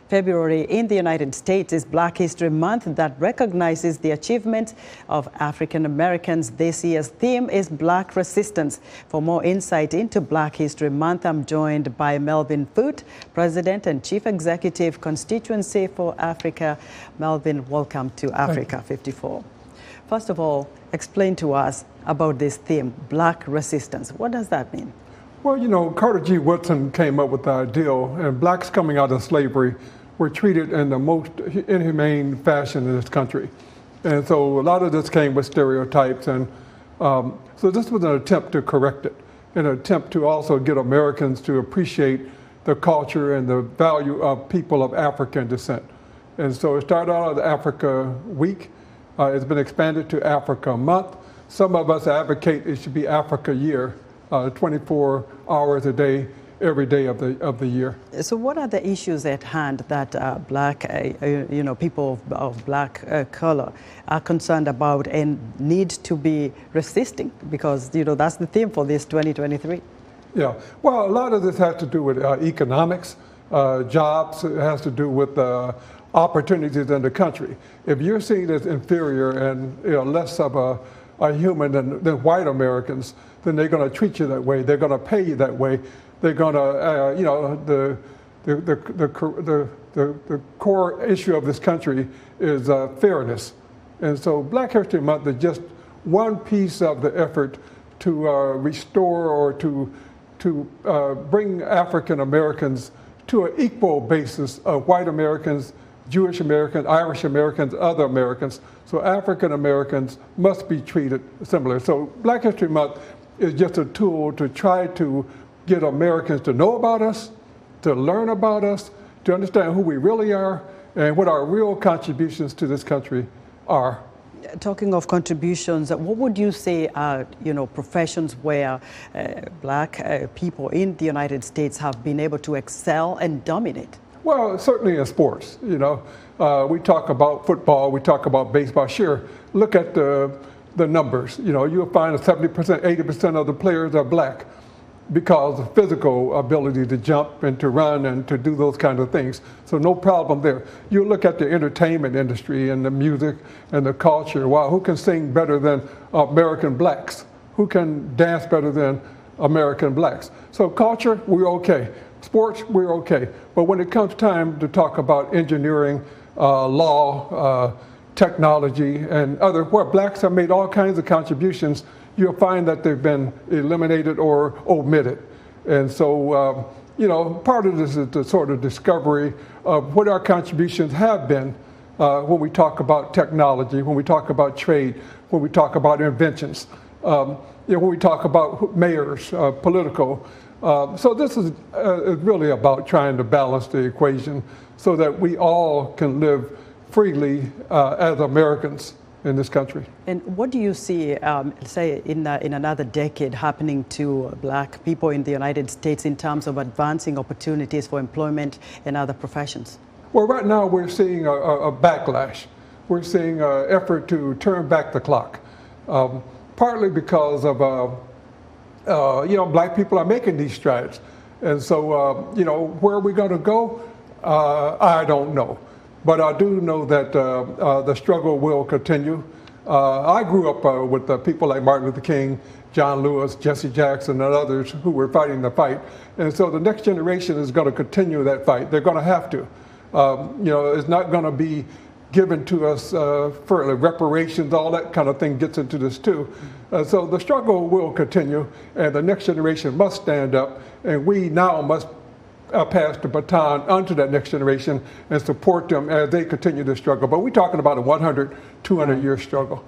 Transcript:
February in the United States is Black History Month that recognizes the achievements of African Americans. This year's theme is Black Resistance. For more insight into Black History Month, I'm joined by Melvin Foote, President and Chief Executive, Constituency for Africa. Melvin, welcome to Africa 54. First of all, explain to us about this theme, Black Resistance. What does that mean? Well, you know, Carter G. Woodson came up with the ideal, and blacks coming out of slavery were treated in the most inhumane fashion in this country. And so a lot of this came with stereotypes, and so this was an attempt to correct it, an attempt to also get Americans to appreciate the culture and the value of people of African descent. And so it started out as Africa Week. It's been expanded to Africa Month. Some of us advocate it should be Africa Year, 24 hours a day, every day of the year. So what are the issues at hand that black, people of black color are concerned about and need to be resisting? Because, that's the theme for this 2023. Yeah, well, a lot of this has to do with economics, jobs. It has to do with opportunities in the country. If you're seen as inferior and less of a human than white Americans, then they're going to treat you that way. They're going to pay you that way. They're going to, the core issue of this country is fairness. And so Black History Month is just one piece of the effort to restore or to bring African Americans to an equal basis of white Americans, Jewish Americans, Irish Americans, other Americans. So African Americans must be treated similar. So Black History Month is just a tool to try to get Americans to know about us, to learn about us, to understand who we really are and what our real contributions to this country are. Talking of contributions, what would you say are, professions where black people in the United States have been able to excel and dominate? Well, certainly in sports, we talk about football, we talk about baseball. Sure, look at the numbers. You'll find that 70%, 80% of the players are black because of physical ability to jump and to run and to do those kind of things. So no problem there. You look at the entertainment industry and the music and the culture. Wow, who can sing better than American blacks? Who can dance better than American blacks? So culture, we're okay. Sports, we're okay. But when it comes time to talk about engineering, law, technology, and where blacks have made all kinds of contributions, you'll find that they've been eliminated or omitted. And so, part of this is the sort of discovery of what our contributions have been when we talk about technology, when we talk about trade, when we talk about inventions, when we talk about mayors, political. So this is really about trying to balance the equation so that we all can live freely as Americans in this country. And what do you see, say, in another decade happening to black people in the United States in terms of advancing opportunities for employment and other professions? Well, right now we're seeing a backlash. We're seeing an effort to turn back the clock, partly because of black people are making these strides. And so, where are we going to go? I don't know. But I do know that the struggle will continue. I grew up with people like Martin Luther King, John Lewis, Jesse Jackson, and others who were fighting the fight. And so the next generation is going to continue that fight. They're going to have to. It's not going to be given to us for reparations, all that kind of thing gets into this too. So the struggle will continue, and the next generation must stand up, and we now must pass the baton onto that next generation and support them as they continue to struggle. But we're talking about a 100, 200-year struggle.